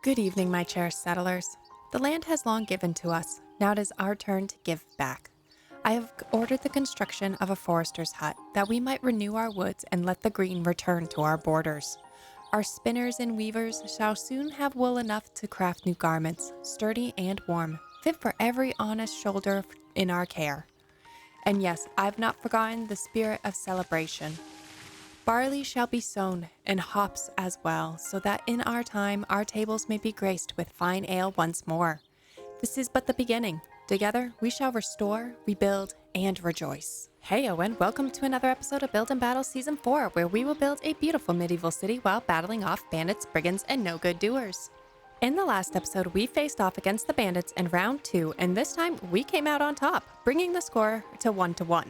Good evening, my cherished settlers. The land has long given to us. Now it is our turn to give back. I have ordered the construction of a forester's hut that we might renew our woods and let the green return to our borders. Our spinners and weavers shall soon have wool enough to craft new garments, sturdy and warm, fit for every honest shoulder in our care. And yes, I've not forgotten the spirit of celebration. Barley shall be sown, and hops as well, so that in our time our tables may be graced with fine ale once more. This is but the beginning. Together we shall restore, rebuild, and rejoice. Heyo and welcome to another episode of Build&Battle Season 4, where we will build a beautiful medieval city while battling off bandits, brigands, and no-good doers. In the last episode, we faced off against the bandits in round 2, and this time we came out on top, bringing the score to 1-1.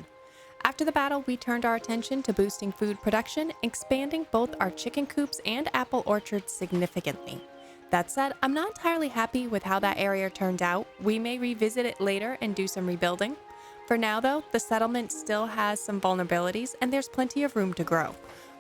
After the battle, we turned our attention to boosting food production, expanding both our chicken coops and apple orchards significantly. That said, I'm not entirely happy with how that area turned out. We may revisit it later and do some rebuilding. For now though, the settlement still has some vulnerabilities and there's plenty of room to grow.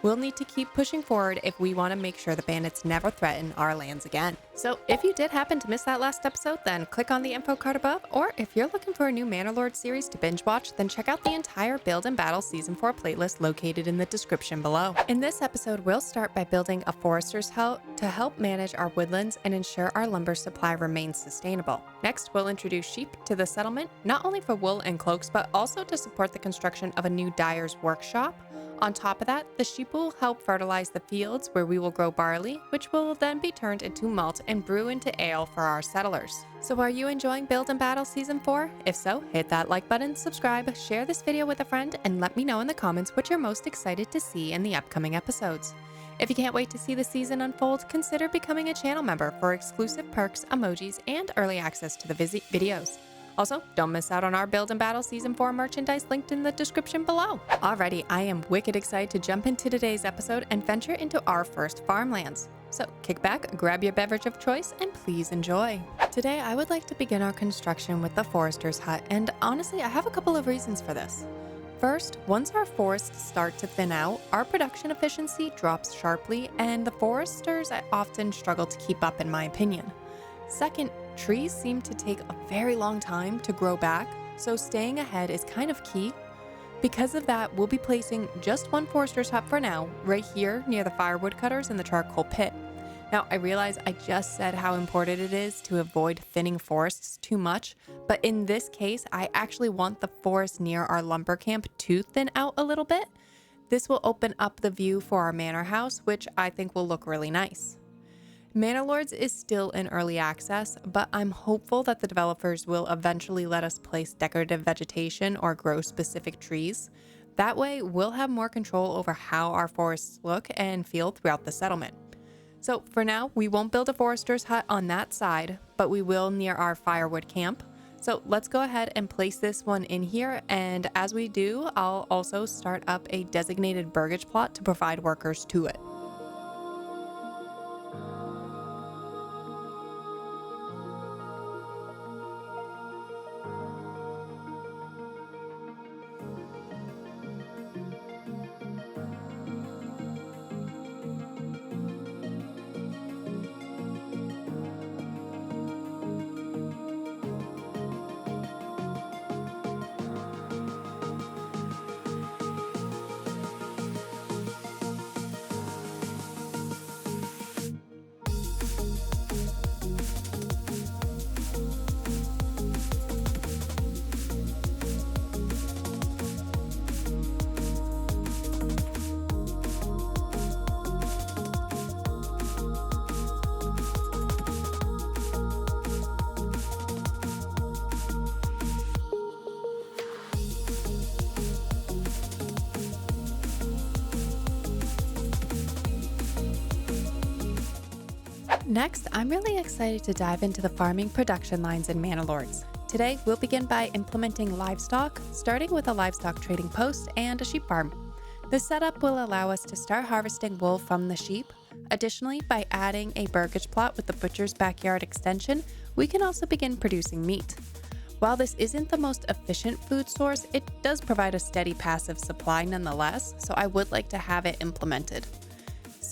We'll need to keep pushing forward if we want to make sure the bandits never threaten our lands again. So if you did happen to miss that last episode, then click on the info card above, or if you're looking for a new Manor Lord series to binge watch, then check out the entire Build&Battle Season 4 playlist located in the description below. In this episode, we'll start by building a forester's hut to help manage our woodlands and ensure our lumber supply remains sustainable. Next, we'll introduce sheep to the settlement, not only for wool and cloaks, but also to support the construction of a new dyer's workshop. On top of that, the sheep will help fertilize the fields where we will grow barley, which will then be turned into malt and brew into ale for our settlers. So are you enjoying Build&Battle Season 4? If so, hit that like button, subscribe, share this video with a friend, and let me know in the comments what you're most excited to see in the upcoming episodes. If you can't wait to see the season unfold, consider becoming a channel member for exclusive perks, emojis, and early access to the videos. Also, don't miss out on our Build&Battle Season 4 merchandise linked in the description below. Alrighty, I am wicked excited to jump into today's episode and venture into our first farmlands. So kick back, grab your beverage of choice, and please enjoy. Today, I would like to begin our construction with the forester's hut, and honestly, I have a couple of reasons for this. First, once our forests start to thin out, our production efficiency drops sharply, and the foresters often struggle to keep up in my opinion. Second, trees seem to take a very long time to grow back, so staying ahead is kind of key. Because of that, we'll be placing just one forester's hut for now, right here near the firewood cutters and the charcoal pit. Now, I realize I just said how important it is to avoid thinning forests too much, but in this case, I actually want the forest near our lumber camp to thin out a little bit. This will open up the view for our manor house, which I think will look really nice. Manor Lords is still in early access, but I'm hopeful that the developers will eventually let us place decorative vegetation or grow specific trees. That way, we'll have more control over how our forests look and feel throughout the settlement. So for now, we won't build a forester's hut on that side, but we will near our firewood camp. So let's go ahead and place this one in here, and as we do, I'll also start up a designated burgage plot to provide workers to it. Next, I'm really excited to dive into the farming production lines in Manor Lords. Today, we'll begin by implementing livestock, starting with a livestock trading post and a sheep farm. This setup will allow us to start harvesting wool from the sheep. Additionally, by adding a burgage plot with the butcher's backyard extension, we can also begin producing meat. While this isn't the most efficient food source, it does provide a steady passive supply nonetheless, so I would like to have it implemented.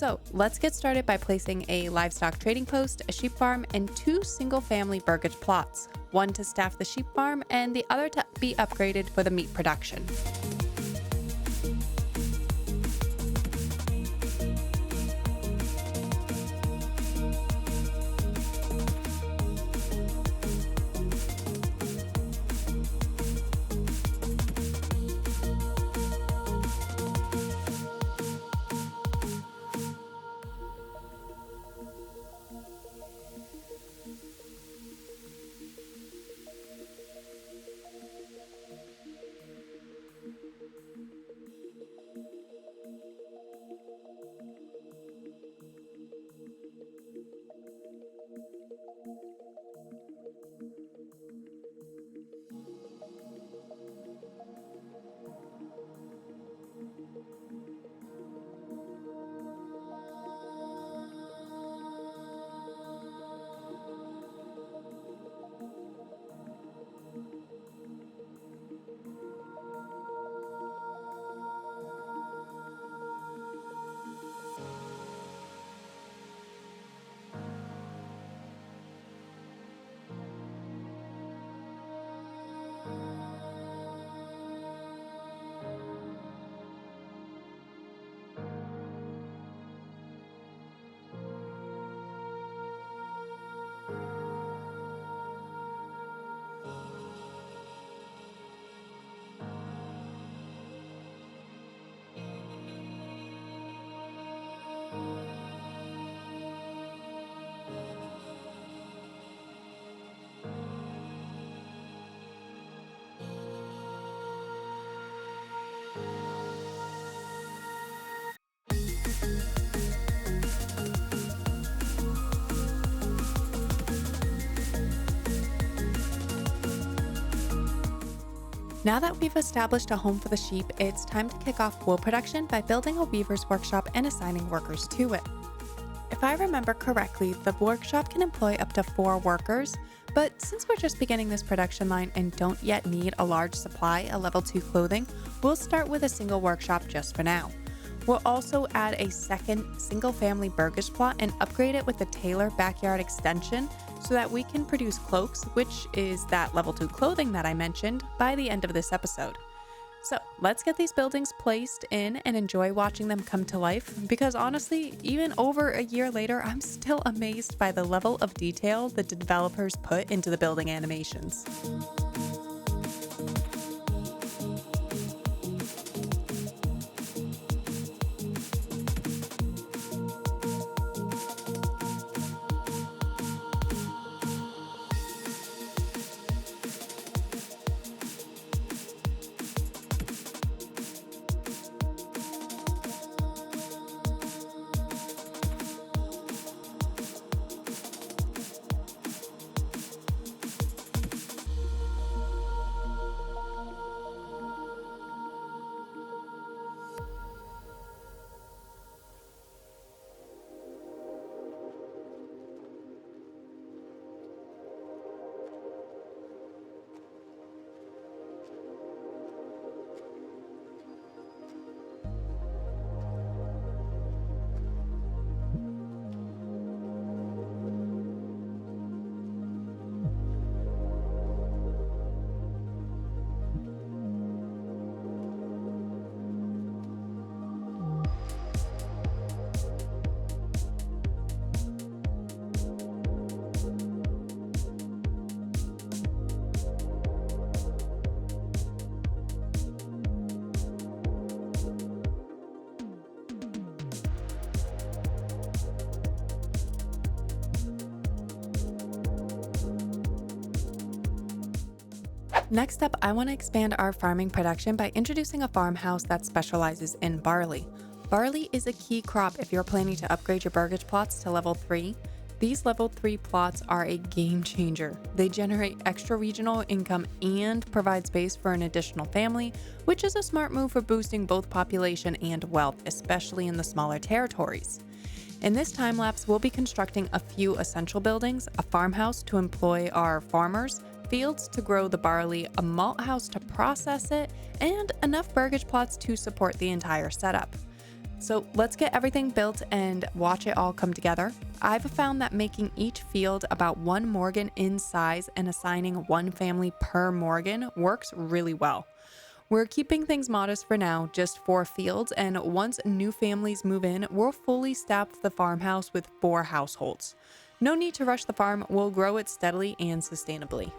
So let's get started by placing a livestock trading post, a sheep farm, and 2 single-family burgage plots, one to staff the sheep farm and the other to be upgraded for the meat production. Now that we've established a home for the sheep, it's time to kick off wool production by building a weaver's workshop and assigning workers to it. If I remember correctly, the workshop can employ up to 4 workers, but since we're just beginning this production line and don't yet need a large supply of level 2 clothing, we'll start with a single workshop just for now. We'll also add a second single-family burgage plot and upgrade it with a tailor backyard extension so that we can produce cloaks, which is that level 2 clothing that I mentioned, by the end of this episode. So let's get these buildings placed in and enjoy watching them come to life, because honestly, even over a year later, I'm still amazed by the level of detail the developers put into the building animations. Next up, I want to expand our farming production by introducing a farmhouse that specializes in barley. Barley is a key crop if you're planning to upgrade your burgage plots to level 3. These level 3 plots are a game changer. They generate extra regional income and provide space for an additional family, which is a smart move for boosting both population and wealth, especially in the smaller territories. In this time lapse, we'll be constructing a few essential buildings: a farmhouse to employ our farmers, fields to grow the barley, a malt house to process it, and enough burgage plots to support the entire setup. So let's get everything built and watch it all come together. I've found that making each field about 1 Morgan in size and assigning 1 family per Morgan works really well. We're keeping things modest for now, just 4 fields, and once new families move in, we'll fully staff the farmhouse with 4 households. No need to rush the farm, we'll grow it steadily and sustainably.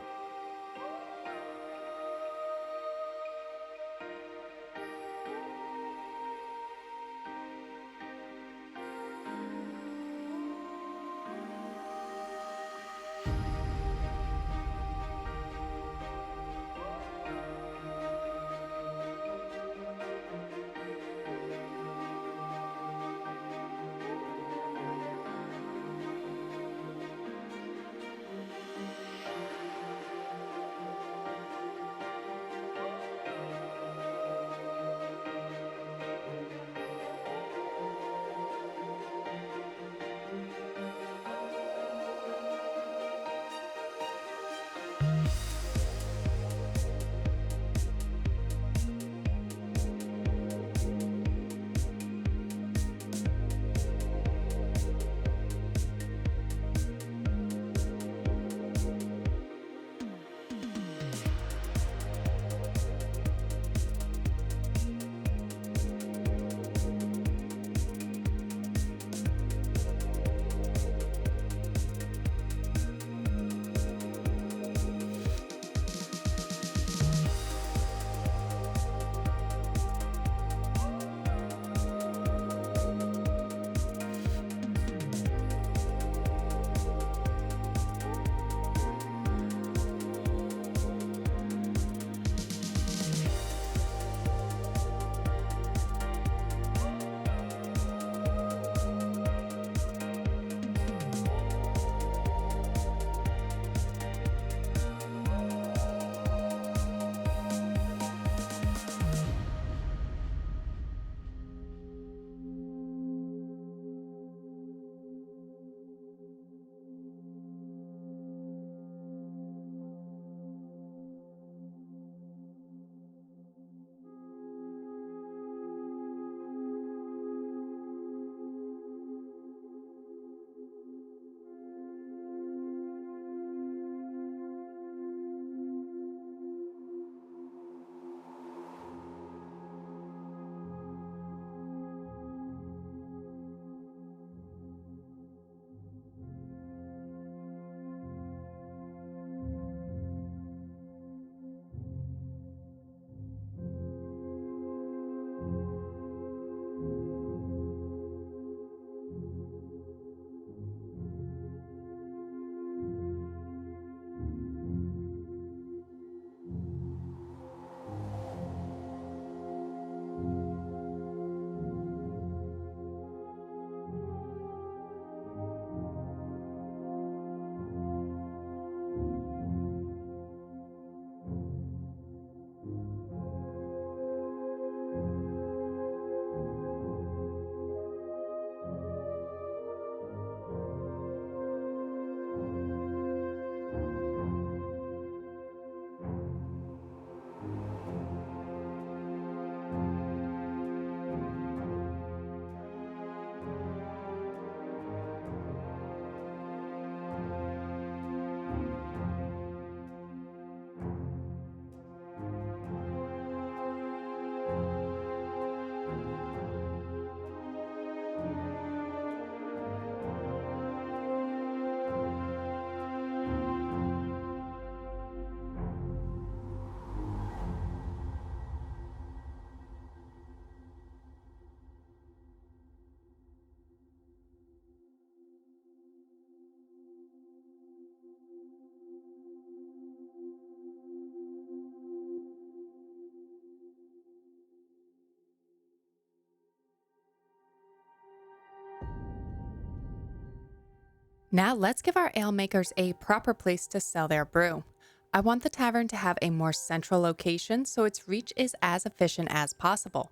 Now let's give our ale makers a proper place to sell their brew. I want the tavern to have a more central location so its reach is as efficient as possible.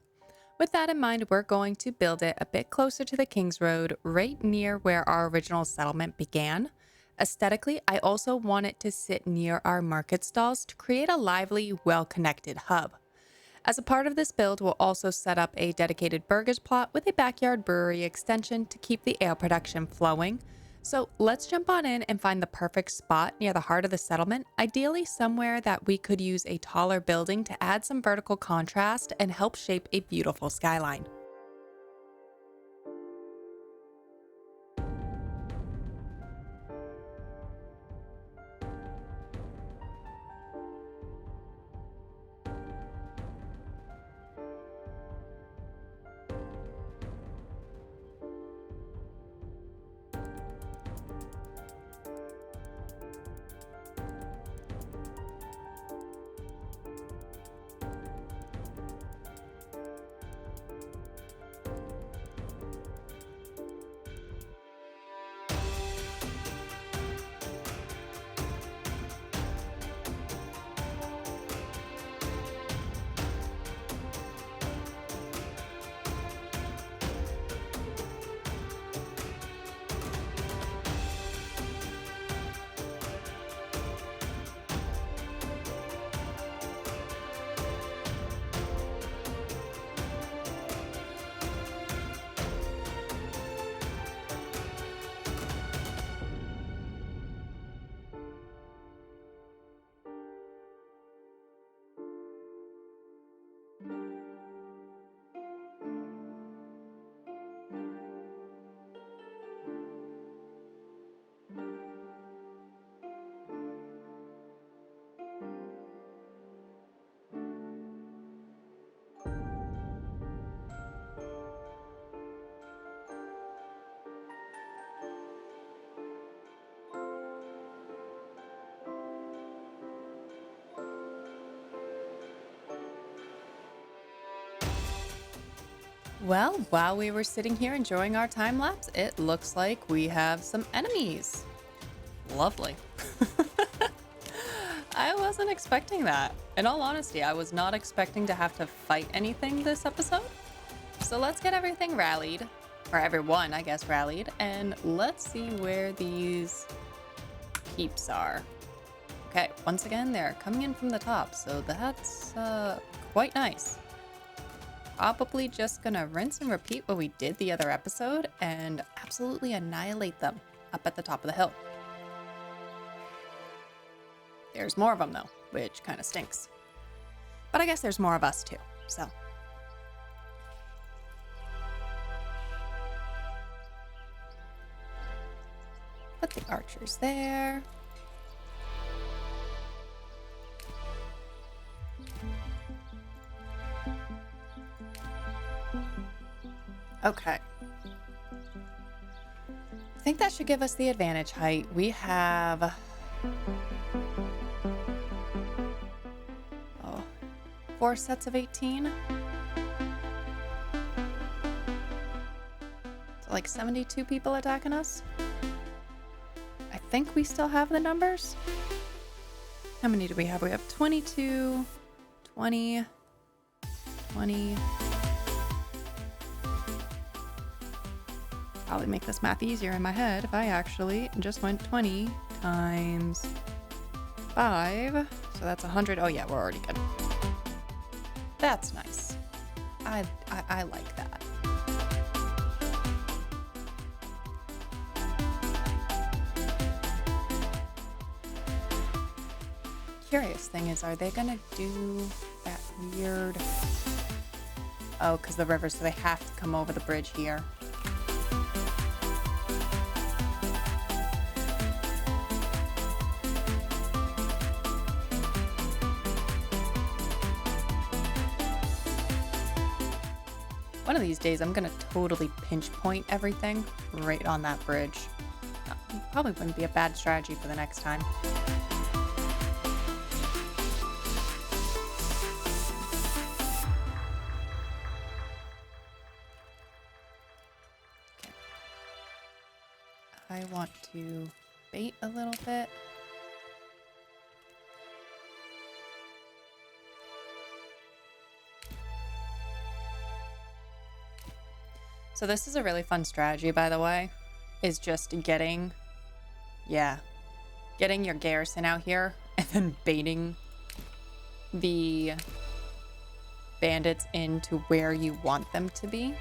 With that in mind, we're going to build it a bit closer to the King's Road, right near where our original settlement began. Aesthetically, I also want it to sit near our market stalls to create a lively, well-connected hub. As a part of this build, we'll also set up a dedicated burgers plot with a backyard brewery extension to keep the ale production flowing. So let's jump on in and find the perfect spot near the heart of the settlement, ideally somewhere that we could use a taller building to add some vertical contrast and help shape a beautiful skyline. Well, while we were sitting here enjoying our time lapse, it looks like we have some enemies. Lovely. I wasn't expecting that. In all honesty, I was not expecting to have to fight anything this episode. So let's get everything rallied, or everyone, I guess, rallied, and let's see where these peeps are. Okay, once again, they're coming in from the top, so that's quite nice. Probably just gonna rinse and repeat what we did the other episode and absolutely annihilate them up at the top of the hill. There's more of them though, which kind of stinks. But I guess there's more of us too, so. Put the archers there. Okay. I think that should give us the advantage height. We have 4 sets of 18. So like 72 people attacking us. I think we still have the numbers. How many do we have? We have 22, 20, 20. Probably make this math easier in my head if I actually just went 20 times 5. So that's 100. Oh yeah, we're already good. That's nice. I like that. Curious thing is, are they gonna do that weird... Oh, because the river, so they have to come over the bridge here. One of these days, I'm gonna totally pinch point everything right on that bridge. Probably wouldn't be a bad strategy for the next time. Okay. I want to bait a little bit. So this is a really fun strategy, by the way, is just getting your garrison out here and then baiting the bandits into where you want them to be.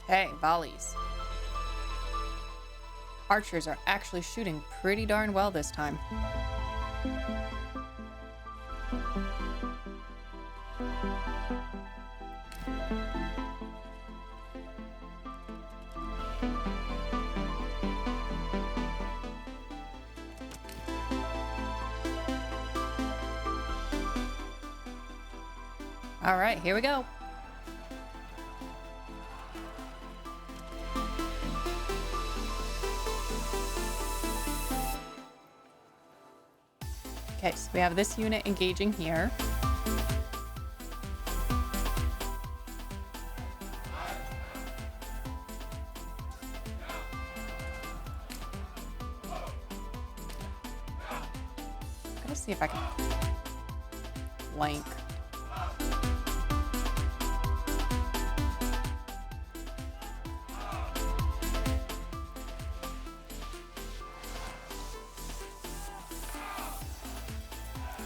Okay, volleys. Archers are actually shooting pretty darn well this time. All right, here we go. Okay, so we have this unit engaging here. Gotta see if I can flank.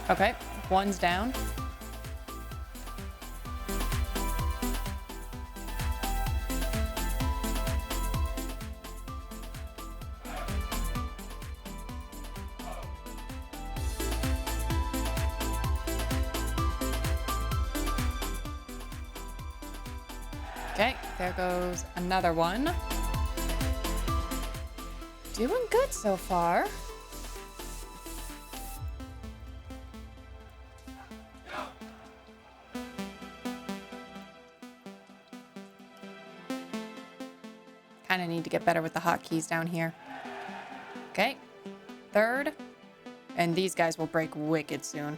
Okay, one's down. Okay, there goes another one. Doing good so far. Kind of need to get better with the hotkeys down here. Okay, third. And these guys will break wicked soon.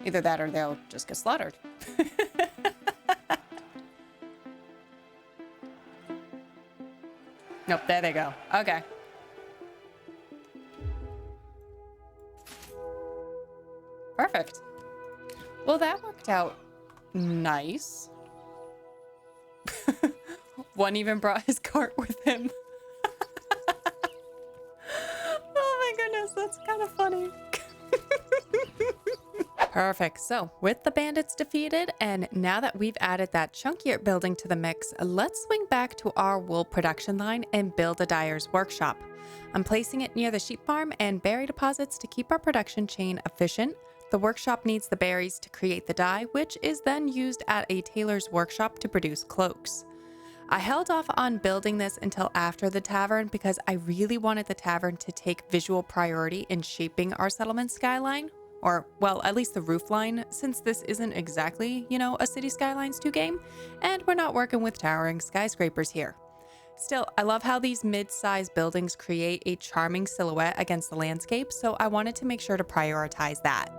Either that or they'll just get slaughtered. Nope, there they go. Okay. Perfect. Well, that worked out nice. One even brought his cart with him. Oh my goodness, that's kind of funny. Perfect. So with the bandits defeated, and now that we've added that chunkier building to the mix, let's swing back to our wool production line and build a dyer's workshop. I'm placing it near the sheep farm and berry deposits to keep our production chain efficient. The workshop needs the berries to create the dye, which is then used at a tailor's workshop to produce cloaks. I held off on building this until after the tavern because I really wanted the tavern to take visual priority in shaping our settlement skyline. Or, well, at least the roof line, since this isn't exactly, a City Skylines 2 game, and we're not working with towering skyscrapers here. Still, I love how these mid-sized buildings create a charming silhouette against the landscape, so I wanted to make sure to prioritize that.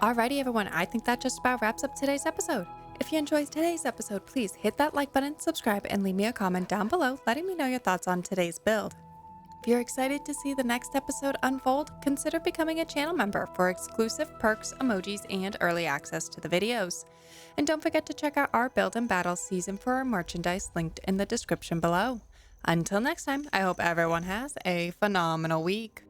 Alrighty everyone, I think that just about wraps up today's episode. If you enjoyed today's episode, please hit that like button, subscribe, and leave me a comment down below letting me know your thoughts on today's build. If you're excited to see the next episode unfold, consider becoming a channel member for exclusive perks, emojis, and early access to the videos. And don't forget to check out our Build and Battle season for our merchandise linked in the description below. Until next time, I hope everyone has a phenomenal week.